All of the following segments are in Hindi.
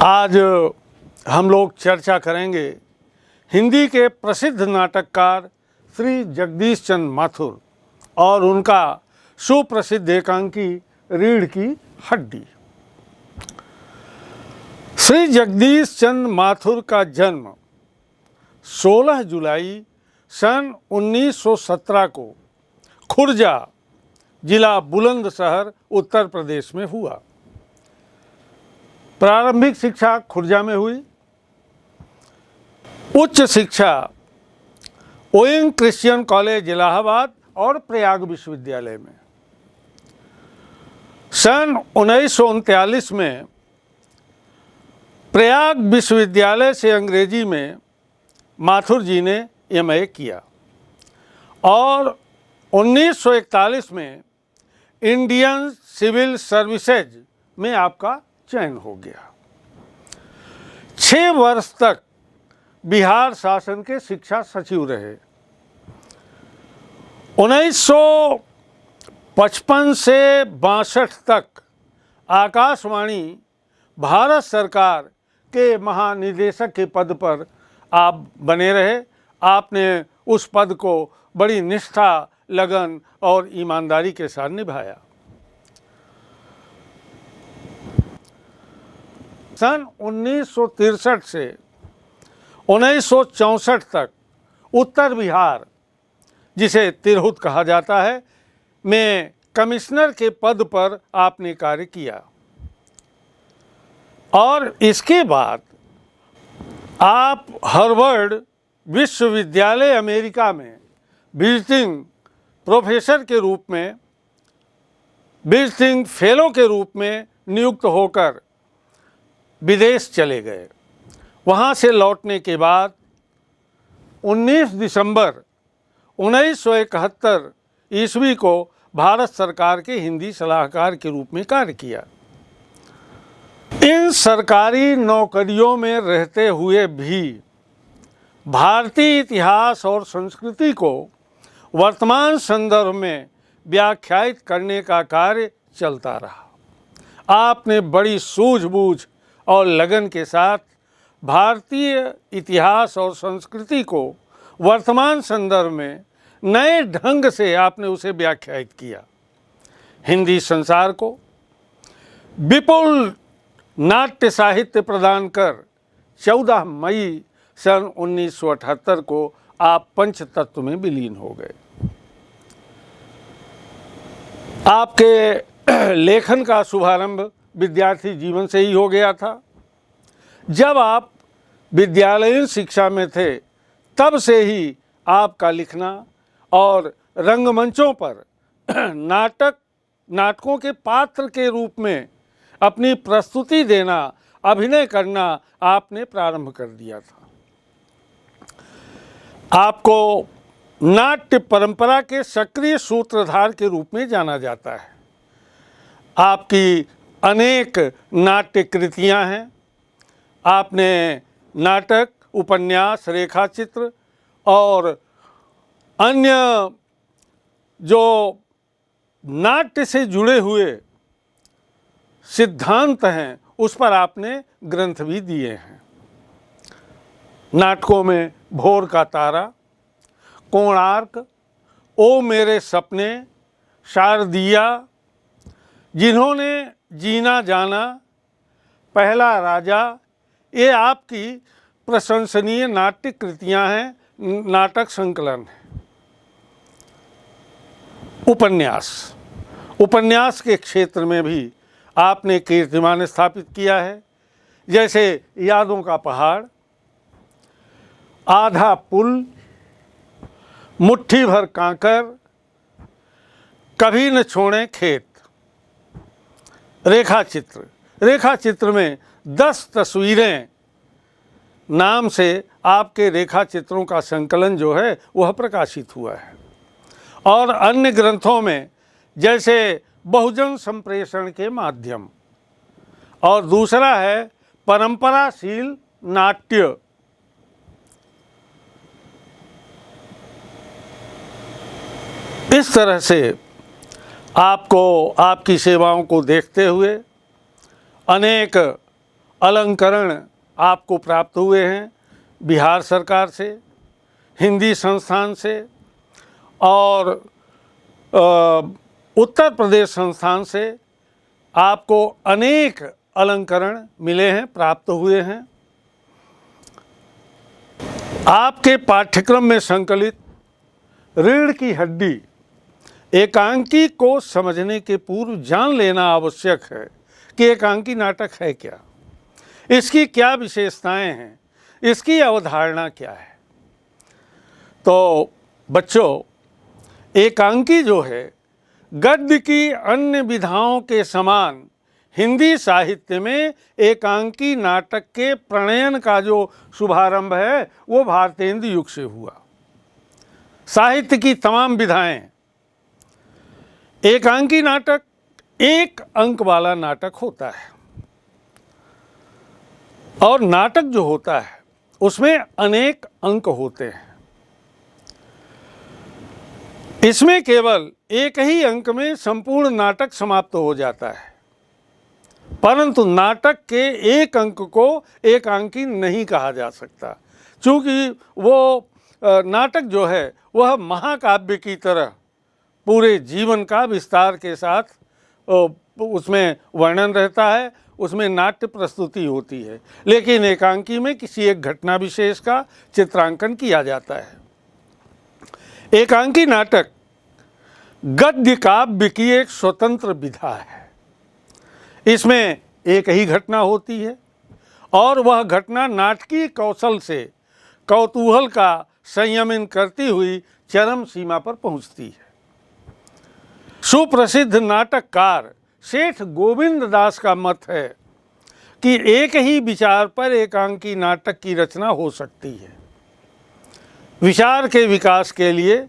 आज हम लोग चर्चा करेंगे हिंदी के प्रसिद्ध नाटककार श्री जगदीश चंद्र माथुर और उनका सुप्रसिद्ध एकांकी रीढ़ की हड्डी। श्री जगदीश चंद्र माथुर का जन्म 16 जुलाई सन 1917 को खुर्जा जिला बुलंदशहर उत्तर प्रदेश में हुआ। प्रारंभिक शिक्षा खुर्जा में हुई। उच्च शिक्षा ओइंग क्रिश्चियन कॉलेज इलाहाबाद और प्रयाग विश्वविद्यालय में। सन 1939 में प्रयाग विश्वविद्यालय से अंग्रेजी में माथुर जी ने एमए किया और 1941 में इंडियन सिविल सर्विसेज में आपका चयन हो गया। 6 वर्ष तक बिहार शासन के शिक्षा सचिव रहे। 1955 से 62 तक आकाशवाणी भारत सरकार के महानिदेशक के पद पर आप बने रहे। आपने उस पद को बड़ी निष्ठा, लगन और ईमानदारी के साथ निभाया। सन 1963 से 1964 तक उत्तर बिहार, जिसे तिरहुत कहा जाता है, में कमिश्नर के पद पर आपने कार्य किया और इसके बाद आप हार्वर्ड विश्वविद्यालय अमेरिका में विजिटिंग प्रोफेसर के रूप में, विजिटिंग फेलो के रूप में नियुक्त होकर विदेश चले गए। वहाँ से लौटने के बाद 19 दिसंबर 1971 ईस्वी को भारत सरकार के हिंदी सलाहकार के रूप में कार्य किया। इन सरकारी नौकरियों में रहते हुए भी भारतीय इतिहास और संस्कृति को वर्तमान संदर्भ में व्याख्यायित करने का कार्य चलता रहा। आपने बड़ी सूझबूझ और लगन के साथ भारतीय इतिहास और संस्कृति को वर्तमान संदर्भ में नए ढंग से आपने उसे व्याख्यायित किया। हिंदी संसार को विपुल नाट्य साहित्य प्रदान कर 14 मई सन 1978 को आप पंचतत्व में विलीन हो गए। आपके लेखन का शुभारंभ विद्यार्थी जीवन से ही हो गया था। जब आप विद्यालयीन शिक्षा में थे तब से ही आपका लिखना और रंगमंचों पर नाटकों के पात्र के रूप में अपनी प्रस्तुति देना, अभिनय करना आपने प्रारंभ कर दिया था। आपको नाट्य परंपरा के सक्रिय सूत्रधार के रूप में जाना जाता है। आपकी अनेक नाट्य कृतियाँ हैं। आपने नाटक, उपन्यास, रेखाचित्र और अन्य जो नाट्य से जुड़े हुए सिद्धांत हैं उस पर आपने ग्रंथ भी दिए हैं। नाटकों में भोर का तारा, कोणार्क, ओ मेरे सपने, शारदिया, जिन्होंने जीना जाना, पहला राजा, ये आपकी प्रशंसनीय नाट्य कृतियाँ हैं, नाटक संकलन है। उपन्यास के क्षेत्र में भी आपने कीर्तिमान स्थापित किया है, जैसे यादों का पहाड़, आधा पुल, मुट्ठी भर कांकर, कभी न छोड़े खेत। रेखाचित्र में 10 तस्वीरें नाम से आपके रेखाचित्रों का संकलन जो है वह प्रकाशित हुआ है। और अन्य ग्रंथों में जैसे बहुजन संप्रेषण के माध्यम, और दूसरा है परंपराशील नाट्य। इस तरह से आपको, आपकी सेवाओं को देखते हुए अनेक अलंकरण आपको प्राप्त हुए हैं बिहार सरकार से, हिंदी संस्थान से और उत्तर प्रदेश संस्थान से आपको अनेक अलंकरण मिले हैं, प्राप्त हुए हैं। आपके पाठ्यक्रम में संकलित रीढ़ की हड्डी एकांकी को समझने के पूर्व जान लेना आवश्यक है कि एकांकी नाटक है क्या, इसकी क्या विशेषताएं हैं, इसकी अवधारणा क्या है। तो बच्चों, एकांकी जो है गद्य की अन्य विधाओं के समान हिंदी साहित्य में एकांकी नाटक के प्रणयन का जो शुभारंभ है वो भारतेंदु युग से हुआ। साहित्य की तमाम विधाएं, एकांकी नाटक एक अंक वाला नाटक होता है और नाटक जो होता है उसमें अनेक अंक होते हैं। इसमें केवल एक ही अंक में संपूर्ण नाटक समाप्त हो जाता है, परंतु नाटक के एक अंक को एकांकी नहीं कहा जा सकता, क्योंकि वो नाटक जो है वह महाकाव्य की तरह पूरे जीवन का विस्तार के साथ उसमें वर्णन रहता है, उसमें नाट्य प्रस्तुति होती है। लेकिन एकांकी में किसी एक घटना विशेष का चित्रांकन किया जाता है। एकांकी नाटक गद्य काव्य की एक स्वतंत्र विधा है। इसमें एक ही घटना होती है और वह घटना नाटकीय कौशल से कौतूहल का संयमन करती हुई चरम सीमा पर पहुंचती है। सुप्रसिद्ध नाटककार सेठ गोविंद दास का मत है कि एक ही विचार पर एकांकी नाटक की रचना हो सकती है। विचार के विकास के लिए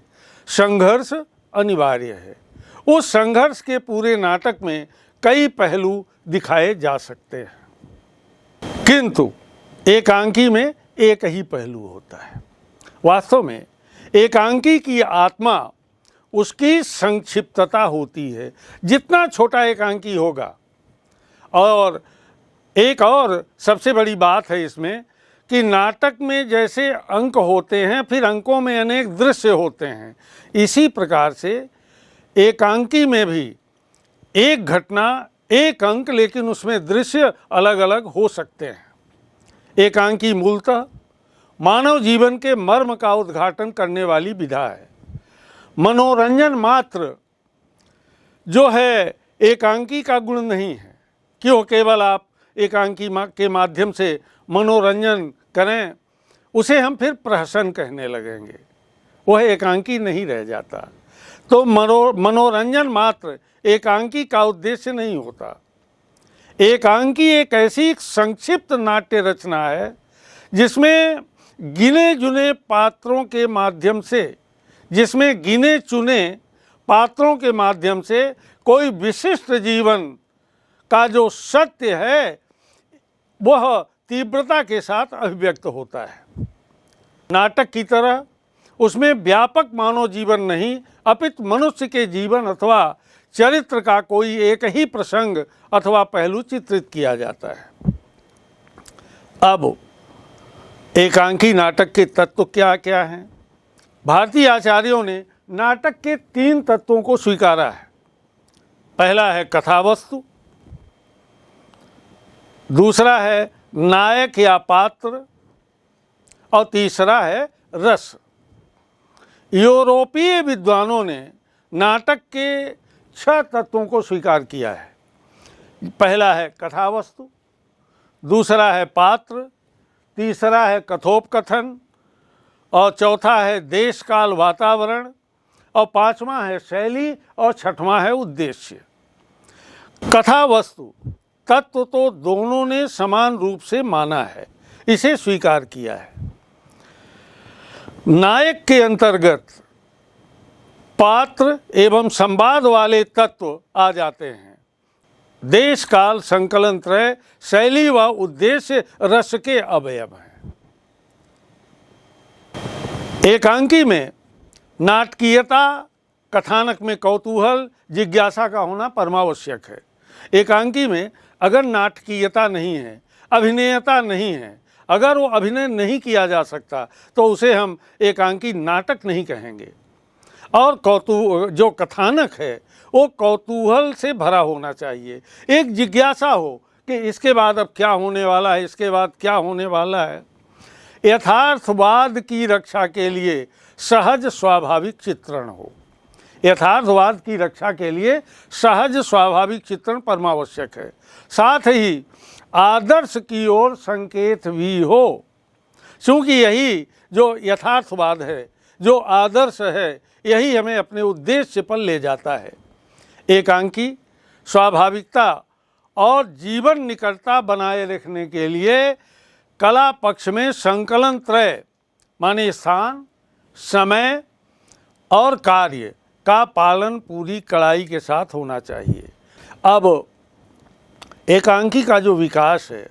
संघर्ष अनिवार्य है। उस संघर्ष के पूरे नाटक में कई पहलू दिखाए जा सकते हैं, किंतु एकांकी में एक ही पहलू होता है। वास्तव में एकांकी की आत्मा उसकी संक्षिप्तता होती है। जितना छोटा एकांकी होगा, और एक और सबसे बड़ी बात है इसमें कि नाटक में जैसे अंक होते हैं, फिर अंकों में अनेक दृश्य होते हैं, इसी प्रकार से एकांकी में भी एक घटना एक अंक, लेकिन उसमें दृश्य अलग अलग हो सकते हैं। एकांकी मूलतः मानव जीवन के मर्म का उद्घाटन करने वाली विधा है। मनोरंजन मात्र जो है एकांकी का गुण नहीं है कि वो केवल आप एकांकी के माध्यम से मनोरंजन करें, उसे हम फिर प्रहसन कहने लगेंगे, वह एकांकी नहीं रह जाता। तो मनोरंजन मात्र एकांकी का उद्देश्य नहीं होता। एकांकी एक ऐसी संक्षिप्त नाट्य रचना है जिसमें गिने चुने पात्रों के माध्यम से कोई विशिष्ट जीवन का जो सत्य है वह तीव्रता के साथ अभिव्यक्त होता है। नाटक की तरह उसमें व्यापक मानव जीवन नहीं, अपितु मनुष्य के जीवन अथवा चरित्र का कोई एक ही प्रसंग अथवा पहलू चित्रित किया जाता है। अब एकांकी नाटक के तत्व क्या क्या हैं? भारतीय आचार्यों ने नाटक के 3 तत्वों को स्वीकारा है। पहला है कथावस्तु, दूसरा है नायक या पात्र, और तीसरा है रस। यूरोपीय विद्वानों ने नाटक के 6 तत्वों को स्वीकार किया है। पहला है कथावस्तु, दूसरा है पात्र, तीसरा है कथोपकथन, और चौथा है देश काल वातावरण, और 5वां है शैली, और 6वां है उद्देश्य। कथावस्तु तत्व तो दोनों ने समान रूप से माना है, इसे स्वीकार किया है। नायक के अंतर्गत पात्र एवं संवाद वाले तत्व आ जाते हैं। देश काल संकलन त्रय, शैली व उद्देश्य रस के अवयव हैं। एकांकी में नाटकीयता, कथानक में कौतूहल, जिज्ञासा का होना परमावश्यक है। एकांकी में अगर नाटकीयता नहीं है, अभिनेता नहीं है। अगर वो अभिनय नहीं किया जा सकता तो उसे हम एकांकी नाटक नहीं कहेंगे। और जो कथानक है वो कौतूहल से भरा होना चाहिए, एक जिज्ञासा हो कि इसके बाद अब क्या होने वाला है, इसके बाद क्या होने वाला है। यथार्थवाद की रक्षा के लिए सहज स्वाभाविक चित्रण हो। यथार्थवाद की रक्षा के लिए सहज स्वाभाविक चित्रण परमावश्यक है। साथ ही आदर्श की ओर संकेत भी हो, क्योंकि यही जो यथार्थवाद है, जो आदर्श है, यही हमें अपने उद्देश्य पर ले जाता है। एकांकी स्वाभाविकता और जीवन निकटता बनाए रखने के लिए कला पक्ष में संकलन त्रय माने स्थान, समय और कार्य का पालन पूरी कड़ाई के साथ होना चाहिए। अब एकांकी का जो विकास है,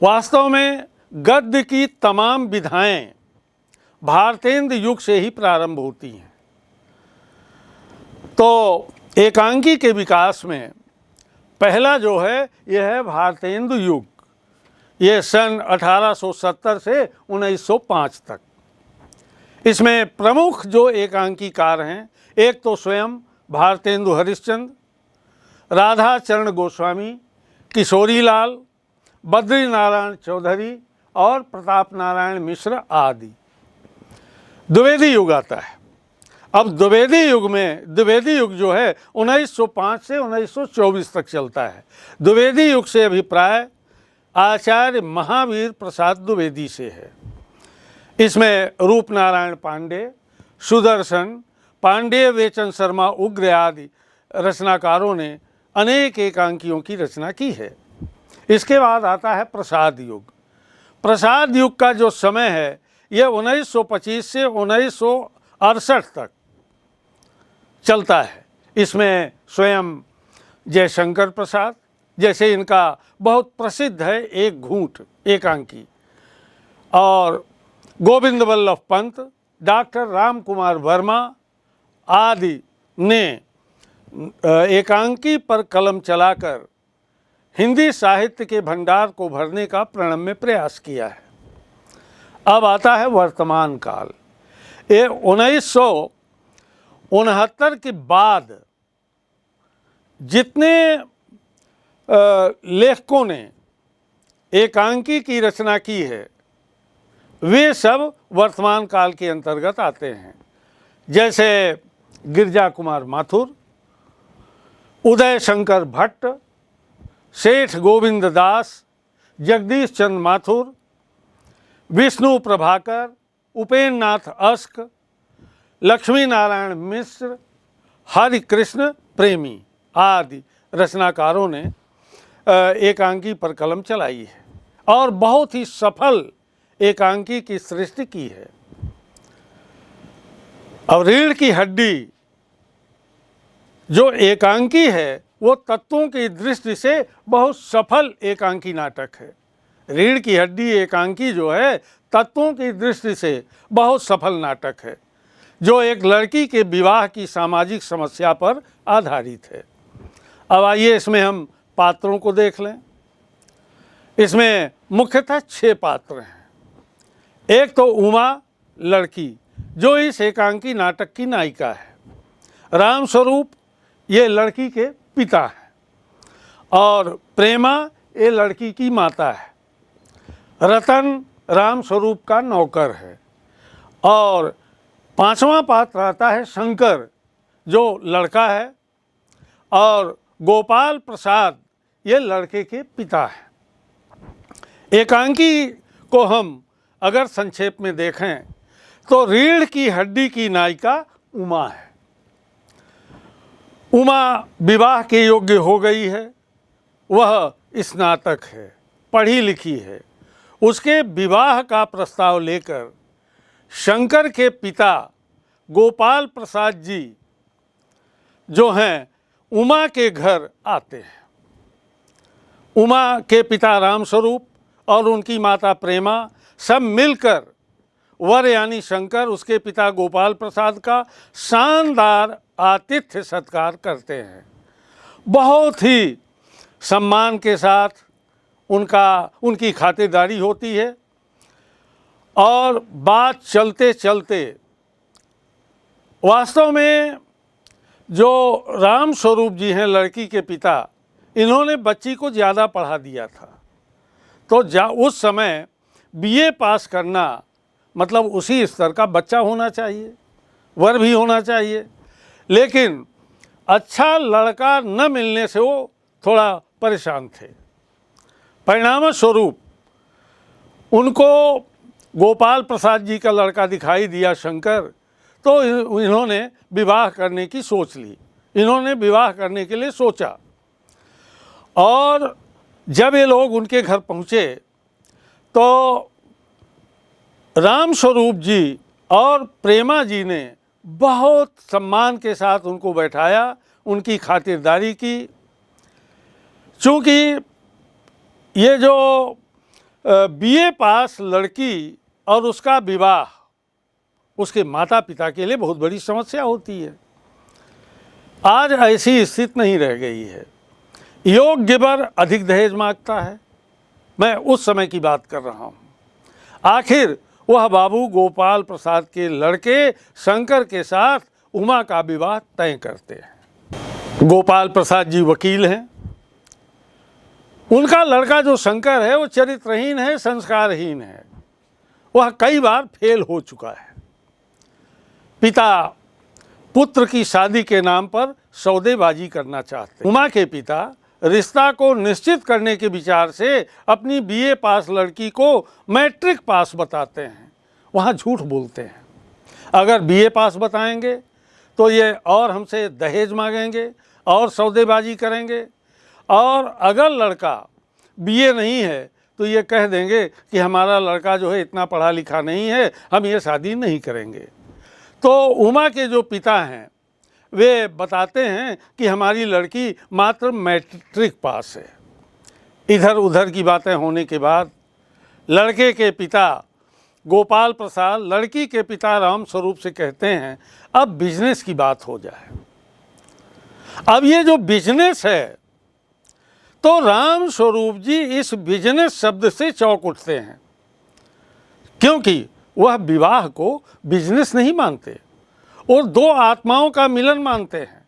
वास्तव में गद्य की तमाम विधाएं भारतेंद्र युग से ही प्रारंभ होती हैं। तो एकांकी के विकास में पहला जो है यह है भारतेंदु युग। ये सन 1870 से 1905 तक। इसमें प्रमुख जो एकांकीकार हैं, एक तो स्वयं भारतेंदु हरिश्चंद्र, राधा चरण गोस्वामी, किशोरी लाल, बद्री नारायण चौधरी और प्रताप नारायण मिश्र आदि। द्विवेदी युग आता है। अब द्विवेदी युग जो है 1905 से 1924 तक चलता है। द्विवेदी युग से अभिप्राय आचार्य महावीर प्रसाद द्विवेदी से है। इसमें रूप नारायण पांडे, सुदर्शन पांडे, वेचन शर्मा उग्र आदि रचनाकारों ने अनेक एकांकियों की रचना की है। इसके बाद आता है प्रसाद युग। प्रसाद युग का जो समय है यह 1925 से 1968 तक चलता है। इसमें स्वयं जयशंकर प्रसाद, जैसे इनका बहुत प्रसिद्ध है एक घूंट एकांकी, और गोविंद वल्लभ पंत, डॉक्टर राम कुमार वर्मा आदि ने एकांकी पर कलम चलाकर हिंदी साहित्य के भंडार को भरने का प्रणम्य प्रयास किया है। अब आता है वर्तमान काल। ये 1969 के बाद जितने लेखकों ने एकांकी की रचना की है वे सब वर्तमान काल के अंतर्गत आते हैं। जैसे गिरजा कुमार माथुर, उदय शंकर भट्ट, सेठ गोविंद दास, जगदीश चंद्र माथुर, विष्णु प्रभाकर, उपेन्द्र नाथ अस्क, लक्ष्मी नारायण मिश्र, हरि कृष्ण प्रेमी आदि रचनाकारों ने एकांकी पर कलम चलाई है और बहुत ही सफल एकांकी की सृष्टि की है। और रीढ़ की हड्डी जो एकांकी है वो तत्वों की दृष्टि से बहुत सफल एकांकी नाटक है। रीढ़ की हड्डी एकांकी जो है तत्वों की दृष्टि से बहुत सफल नाटक है, जो एक लड़की के विवाह की सामाजिक समस्या पर आधारित है। अब आइए इसमें हम पात्रों को देख लें। इसमें मुख्यतः 6 पात्र हैं। एक तो उमा लड़की जो इस एकांकी नाटक की नायिका है, राम स्वरूप ये लड़की के पिता है, और प्रेमा ये लड़की की माता है, रतन राम स्वरूप का नौकर है, और 5वां पात्र आता है शंकर जो लड़का है, और गोपाल प्रसाद ये लड़के के पिता है। एकांकी को हम अगर संक्षेप में देखें तो रीढ़ की हड्डी की नायिका उमा है। उमा विवाह के योग्य हो गई है, वह स्नातक है, पढ़ी लिखी है। उसके विवाह का प्रस्ताव लेकर शंकर के पिता गोपाल प्रसाद जी जो हैं उमा के घर आते हैं। उमा के पिता रामस्वरूप और उनकी माता प्रेमा सब मिलकर वर यानी शंकर, उसके पिता गोपाल प्रसाद का शानदार आतिथ्य सत्कार करते हैं। बहुत ही सम्मान के साथ उनकी खातिरदारी होती है। और बात चलते चलते वास्तव में जो राम स्वरूप जी हैं, लड़की के पिता, इन्होंने बच्ची को ज़्यादा पढ़ा दिया था। तो उस समय बीए पास करना मतलब उसी स्तर का बच्चा होना चाहिए, वर भी होना चाहिए। लेकिन अच्छा लड़का न मिलने से वो थोड़ा परेशान थे। परिणाम स्वरूप उनको गोपाल प्रसाद जी का लड़का दिखाई दिया शंकर, तो इन्होंने विवाह करने की सोच ली। इन्होंने विवाह करने के लिए सोचा, और जब ये लोग उनके घर पहुँचे तो राम स्वरूप जी और प्रेमा जी ने बहुत सम्मान के साथ उनको बैठाया, उनकी खातिरदारी की। चूँकि ये जो बीए पास लड़की और उसका विवाह उसके माता पिता के लिए बहुत बड़ी समस्या होती है। आज ऐसी स्थिति नहीं रह गई है। योग्य वर अधिक दहेज मांगता है। मैं उस समय की बात कर रहा हूँ। आखिर वह बाबू गोपाल प्रसाद के लड़के शंकर के साथ उमा का विवाह तय करते हैं। गोपाल प्रसाद जी वकील हैं। उनका लड़का जो शंकर है वो चरित्रहीन है, संस्कारहीन है। वह कई बार फेल हो चुका है। पिता पुत्र की शादी के नाम पर सौदेबाजी करना चाहते। उमा के पिता रिश्ता को निश्चित करने के विचार से अपनी बीए पास लड़की को मैट्रिक पास बताते हैं। वहाँ झूठ बोलते हैं। अगर बीए पास बताएंगे तो ये और हमसे दहेज मांगेंगे और सौदेबाजी करेंगे, और अगर लड़का बीए नहीं है तो ये कह देंगे कि हमारा लड़का जो है इतना पढ़ा लिखा नहीं है, हम ये शादी नहीं करेंगे। तो उमा के जो पिता हैं वे बताते हैं कि हमारी लड़की मात्र मैट्रिक पास है। इधर उधर की बातें होने के बाद लड़के के पिता गोपाल प्रसाद लड़की के पिता राम स्वरूप से कहते हैं, अब बिजनेस की बात हो जाए। अब ये जो बिजनेस है, तो राम स्वरूप जी इस बिजनेस शब्द से चौंक उठते हैं, क्योंकि वह विवाह को बिजनेस नहीं मानते और दो आत्माओं का मिलन मानते हैं।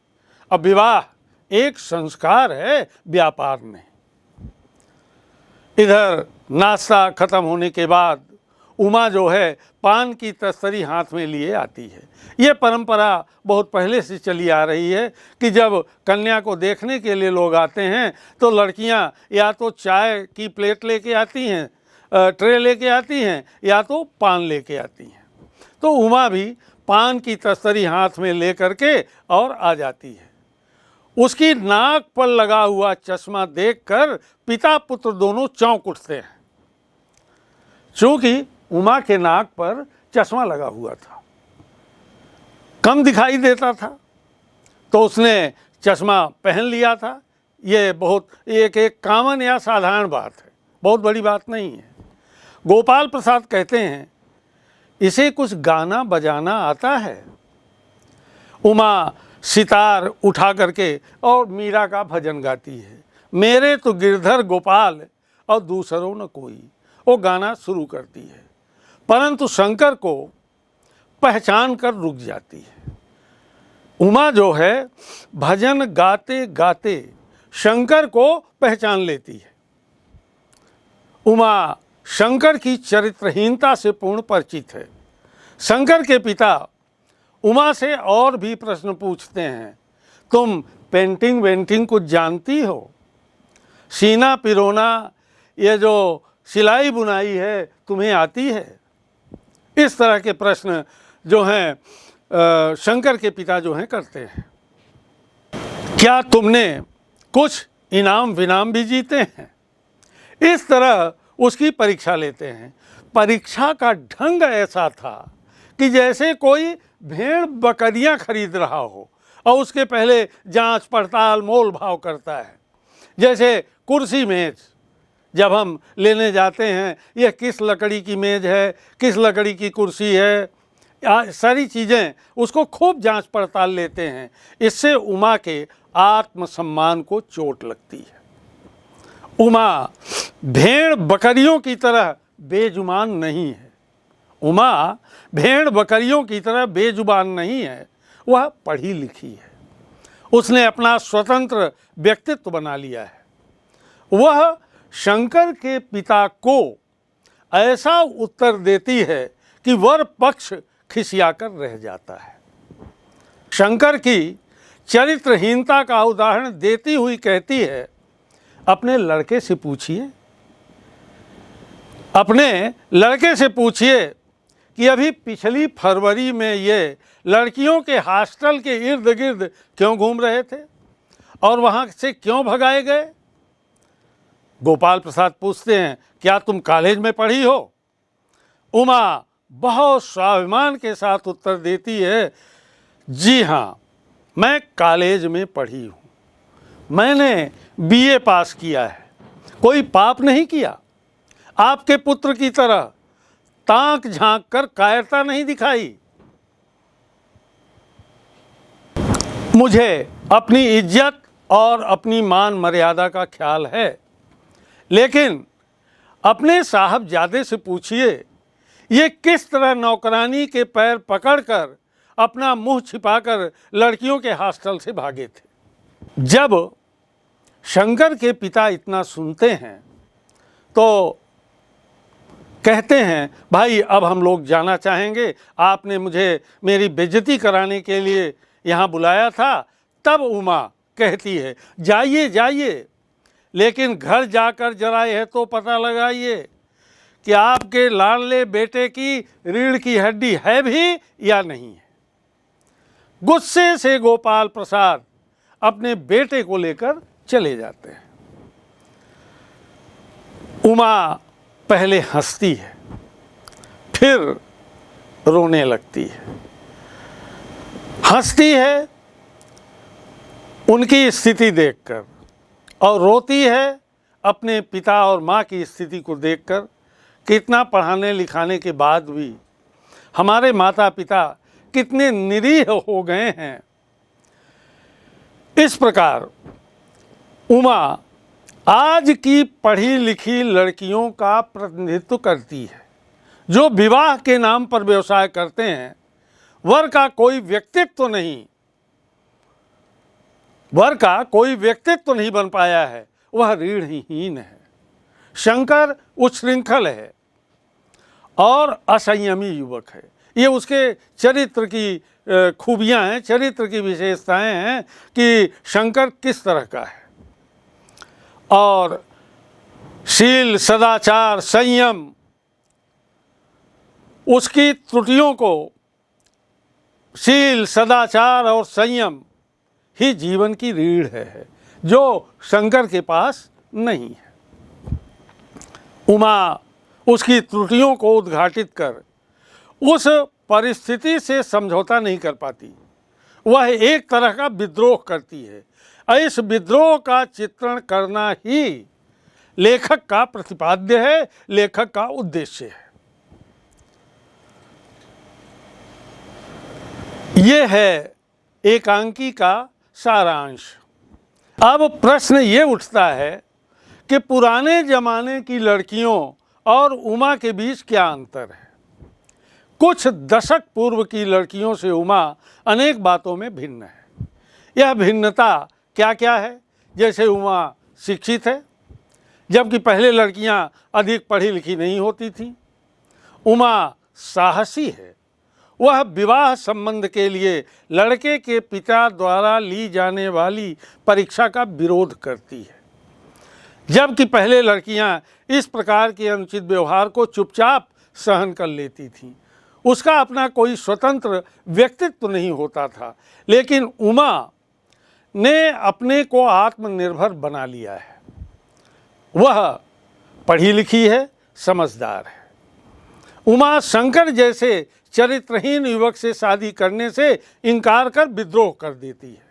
अब विवाह एक संस्कार है, व्यापार नहीं। इधर नाश्ता खत्म होने के बाद उमा जो है पान की तस्तरी हाथ में लिए आती है। ये परंपरा बहुत पहले से चली आ रही है कि जब कन्या को देखने के लिए लोग आते हैं तो लड़कियां या तो चाय की प्लेट लेके आती हैं, ट्रे लेके आती हैं, या तो पान लेके आती हैं। तो उमा भी पान की तस्तरी हाथ में ले करके और आ जाती है। उसकी नाक पर लगा हुआ चश्मा देखकर पिता पुत्र दोनों चौंक उठते हैं। चूँकि उमा के नाक पर चश्मा लगा हुआ था, कम दिखाई देता था, तो उसने चश्मा पहन लिया था। ये बहुत एक कॉमन या साधारण बात है, बहुत बड़ी बात नहीं है। गोपाल प्रसाद कहते हैं, इसे कुछ गाना बजाना आता है। उमा सितार उठा करके और मीरा का भजन गाती है, मेरे तो गिरधर गोपाल और दूसरों न कोई। वो गाना शुरू करती है, परंतु शंकर को पहचान कर रुक जाती है। उमा जो है भजन गाते गाते शंकर को पहचान लेती है। उमा शंकर की चरित्रहीनता से पूर्ण परिचित है। शंकर के पिता उमा से और भी प्रश्न पूछते हैं, तुम पेंटिंग वेंटिंग कुछ जानती हो? सीना पिरोना, ये जो सिलाई बुनाई है तुम्हें आती है? इस तरह के प्रश्न जो हैं शंकर के पिता जो हैं करते हैं। क्या तुमने कुछ इनाम विनाम भी जीते हैं? इस तरह उसकी परीक्षा लेते हैं। परीक्षा का ढंग ऐसा था कि जैसे कोई भेड़ बकरियां खरीद रहा हो और उसके पहले जांच पड़ताल मोल भाव करता है। जैसे कुर्सी मेज जब हम लेने जाते हैं, यह किस लकड़ी की मेज है, किस लकड़ी की कुर्सी है, सारी चीज़ें उसको खूब जांच पड़ताल लेते हैं। इससे उमा के आत्मसम्मान को चोट लगती है। उमा भेड़ बकरियों की तरह बेजुबान नहीं है। उमा भेड़ बकरियों की तरह बेजुबान नहीं है, वह पढ़ी लिखी है। उसने अपना स्वतंत्र व्यक्तित्व बना लिया है। वह शंकर के पिता को ऐसा उत्तर देती है कि वर पक्ष खिसियाकर रह जाता है। शंकर की चरित्रहीनता का उदाहरण देती हुई कहती है, अपने लड़के से पूछिए, अपने लड़के से पूछिए कि अभी पिछली फरवरी में ये लड़कियों के हॉस्टल के इर्द गिर्द क्यों घूम रहे थे और वहाँ से क्यों भगाए गए। गोपाल प्रसाद पूछते हैं, क्या तुम कॉलेज में पढ़ी हो? उमा बहुत स्वाभिमान के साथ उत्तर देती है, जी हाँ, मैं कॉलेज में पढ़ी हूँ। मैंने बीए पास किया है, कोई पाप नहीं किया। आपके पुत्र की तरह ताक झांक कर कायरता नहीं दिखाई। मुझे अपनी इज्जत और अपनी मान मर्यादा का ख्याल है, लेकिन अपने साहबजादे से पूछिए, ये किस तरह नौकरानी के पैर पकड़कर अपना मुंह छिपाकर लड़कियों के हॉस्टल से भागे थे। जब शंकर के पिता इतना सुनते हैं तो कहते हैं, भाई अब हम लोग जाना चाहेंगे, आपने मुझे मेरी बेइज्जती कराने के लिए यहाँ बुलाया था। तब उमा कहती है, जाइए जाइए, लेकिन घर जाकर जरा यह तो पता लगाइए कि आपके लाडले बेटे की रीढ़ की हड्डी है भी या नहीं है। गुस्से से गोपाल प्रसाद अपने बेटे को लेकर चले जाते हैं। उमा पहले हंसती है, फिर रोने लगती है। हंसती है उनकी स्थिति देखकर और रोती है अपने पिता और माँ की स्थिति को देखकर कि इतना पढ़ाने लिखाने के बाद भी हमारे माता पिता कितने निरीह हो गए हैं। इस प्रकार उमा आज की पढ़ी लिखी लड़कियों का प्रतिनिधित्व करती है, जो विवाह के नाम पर व्यवसाय करते हैं। वर का कोई व्यक्तित्व नहीं, वर का कोई व्यक्तित्व नहीं बन पाया है, वह रीढ़हीन है। शंकर उच्छृंखल है और असंयमी युवक है। ये उसके चरित्र की खूबियां हैं, चरित्र की विशेषताएं हैं कि शंकर किस तरह का है। और शील, सदाचार, संयम, उसकी त्रुटियों को शील, सदाचार और संयम ही जीवन की रीढ़ है, जो शंकर के पास नहीं है। उमा उसकी त्रुटियों को उद्घाटित कर उस परिस्थिति से समझौता नहीं कर पाती। वह एक तरह का विद्रोह करती है। इस विद्रोह का चित्रण करना ही लेखक का प्रतिपाद्य है, लेखक का उद्देश्य है। यह है एकांकी का सारांश। अब प्रश्न ये उठता है कि पुराने जमाने की लड़कियों और उमा के बीच क्या अंतर है। कुछ दशक पूर्व की लड़कियों से उमा अनेक बातों में भिन्न है। यह भिन्नता क्या क्या है? जैसे उमा शिक्षित है, जबकि पहले लड़कियां अधिक पढ़ी लिखी नहीं होती थीं। उमा साहसी है, वह विवाह संबंध के लिए लड़के के पिता द्वारा ली जाने वाली परीक्षा का विरोध करती है, जबकि पहले लड़कियां इस प्रकार के अनुचित व्यवहार को चुपचाप सहन कर लेती थीं। उसका अपना कोई स्वतंत्र व्यक्तित्व नहीं होता था, लेकिन उमा ने अपने को आत्मनिर्भर बना लिया है। वह पढ़ी लिखी है, समझदार है। उमा शंकर जैसे चरित्रहीन युवक से शादी करने से इनकार कर विद्रोह कर देती है,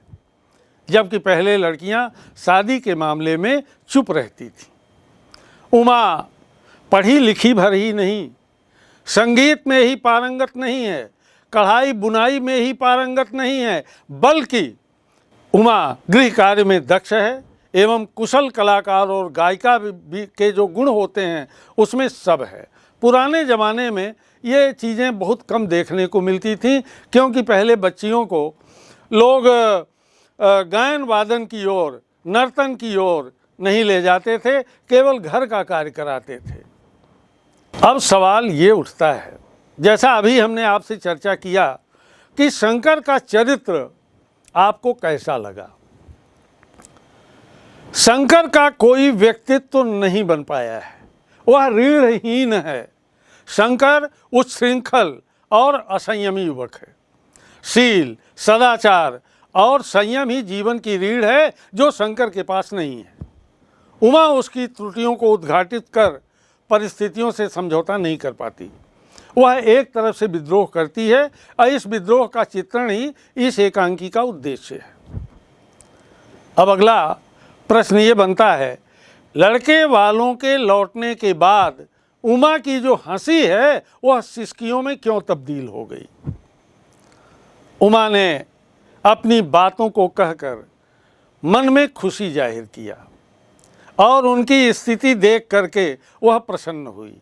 जबकि पहले लड़कियां शादी के मामले में चुप रहती थीं। उमा पढ़ी लिखी भर ही नहीं, संगीत में ही पारंगत नहीं है, कढ़ाई बुनाई में ही पारंगत नहीं है, बल्कि उमा गृह कार्य में दक्ष है, एवं कुशल कलाकार और गायिका भी के जो गुण होते हैं उसमें सब है। पुराने ज़माने में ये चीज़ें बहुत कम देखने को मिलती थी, क्योंकि पहले बच्चियों को लोग गायन वादन की ओर, नर्तन की ओर नहीं ले जाते थे, केवल घर का कार्य कराते थे। अब सवाल ये उठता है, जैसा अभी हमने आपसे चर्चा किया, कि शंकर का चरित्र आपको कैसा लगा। शंकर का कोई व्यक्तित्व तो नहीं बन पाया है, वह रीढ़हीन है। शंकर उच्छृंखल और असंयमी युवक है। शील, सदाचार और संयम ही जीवन की रीढ़ है, जो शंकर के पास नहीं है। उमा उसकी त्रुटियों को उद्घाटित कर परिस्थितियों से समझौता नहीं कर पाती। वह एक तरफ से विद्रोह करती है और इस विद्रोह का चित्रण ही इस एकांकी का उद्देश्य है। अब अगला प्रश्न ये बनता है, लड़के वालों के लौटने के बाद उमा की जो हंसी है वह सिसकियों में क्यों तब्दील हो गई। उमा ने अपनी बातों को कहकर मन में खुशी जाहिर किया और उनकी स्थिति देख करके वह प्रसन्न हुई,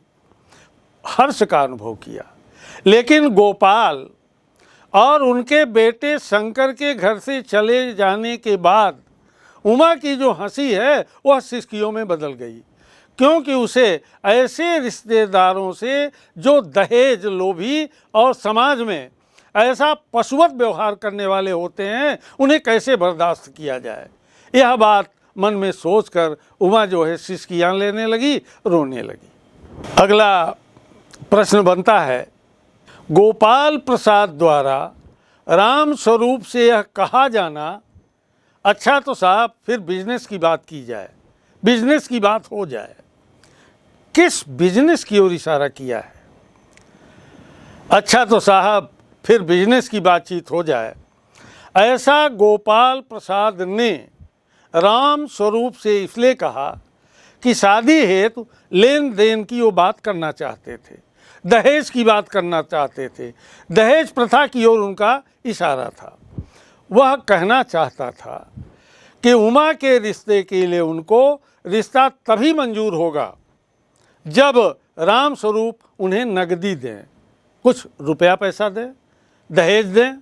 हर्ष का अनुभव किया। लेकिन गोपाल और उनके बेटे शंकर के घर से चले जाने के बाद उमा की जो हंसी है वह सिसकियों में बदल गई, क्योंकि उसे ऐसे रिश्तेदारों से जो दहेज लोभी और समाज में ऐसा पशुवत व्यवहार करने वाले होते हैं, उन्हें कैसे बर्दाश्त किया जाए। यह बात मन में सोचकर उमा जो है सिसकियाँ लेने लगी, रोने लगी। अगला प्रश्न बनता है, गोपाल प्रसाद द्वारा राम स्वरूप से यह कहा जाना, अच्छा तो साहब फिर बिजनेस की बात की जाए, बिजनेस की बात हो जाए। किस बिजनेस की ओर इशारा किया है? अच्छा तो साहब फिर बिजनेस की बातचीत हो जाए, ऐसा गोपाल प्रसाद ने राम स्वरूप से इसलिए कहा कि शादी हेतु लेन देन की वो बात करना चाहते थे, दहेज की बात करना चाहते थे। दहेज प्रथा की ओर उनका इशारा था। वह कहना चाहता था कि उमा के रिश्ते के लिए उनको रिश्ता तभी मंजूर होगा जब राम स्वरूप उन्हें नगदी दें, कुछ रुपया पैसा दें, दहेज दें।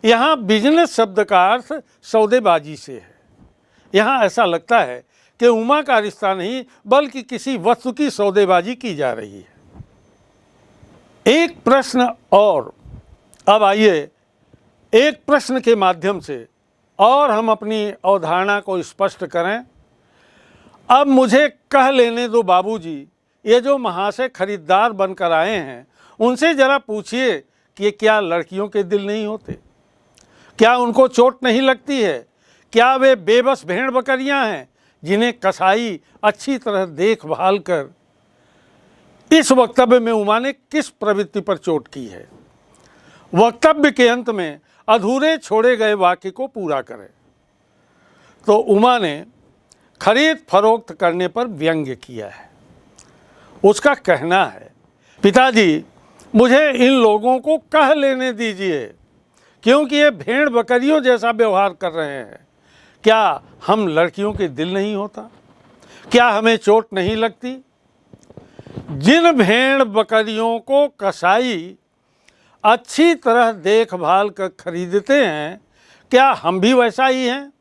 यहाँ बिजनेस शब्द का अर्थ सौदेबाजी से है। यहाँ ऐसा लगता है कि उमा का रिश्ता नहीं बल्कि किसी वस्तु की सौदेबाजी की जा रही है। एक प्रश्न और, अब आइए एक प्रश्न के माध्यम से और हम अपनी अवधारणा को स्पष्ट करें। अब मुझे कह लेने दो बाबूजी, ये जो महाशय खरीदार बनकर आए हैं उनसे ज़रा पूछिए कि क्या लड़कियों के दिल नहीं होते? क्या उनको चोट नहीं लगती है? क्या वे बेबस भेड़ बकरियां हैं जिन्हें कसाई अच्छी तरह देखभाल कर? इस वक्तव्य में उमा ने किस प्रवृत्ति पर चोट की है? वक्तव्य के अंत में अधूरे छोड़े गए वाक्य को पूरा करें। तो उमा ने खरीद फरोख्त करने पर व्यंग्य किया है। उसका कहना है, पिताजी मुझे इन लोगों को कह लेने दीजिए, क्योंकि ये भेड़ बकरियों जैसा व्यवहार कर रहे हैं। क्या हम लड़कियों के दिल नहीं होता? क्या हमें चोट नहीं लगती? जिन भेड़ बकरियों को कसाई अच्छी तरह देखभाल कर खरीदते हैं, क्या हम भी वैसा ही हैं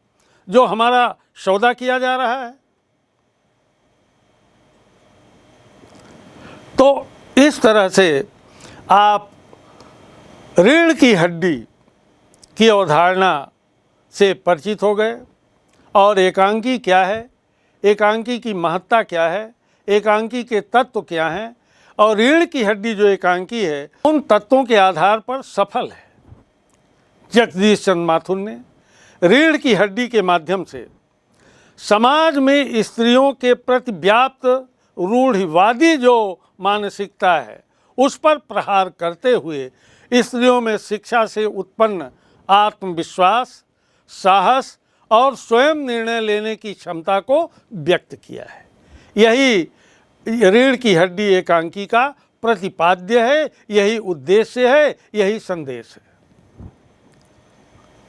जो हमारा सौदा किया जा रहा है? तो इस तरह से आप रीढ़ की हड्डी की अवधारणा से परिचित हो गए और एकांकी क्या है, एकांकी की महत्ता क्या है, एकांकी के तत्व क्या हैं, और रीढ़ की हड्डी जो एकांकी है उन तत्वों के आधार पर सफल है। जगदीश चंद्र माथुर ने रीढ़ की हड्डी के माध्यम से समाज में स्त्रियों के प्रति व्याप्त रूढ़िवादी जो मानसिकता है उस पर प्रहार करते हुए स्त्रियों में शिक्षा से उत्पन्न आत्मविश्वास, साहस और स्वयं निर्णय लेने की क्षमता को व्यक्त किया है। यही रीढ़ की हड्डी एकांकी का प्रतिपाद्य है, यही उद्देश्य है, यही संदेश है।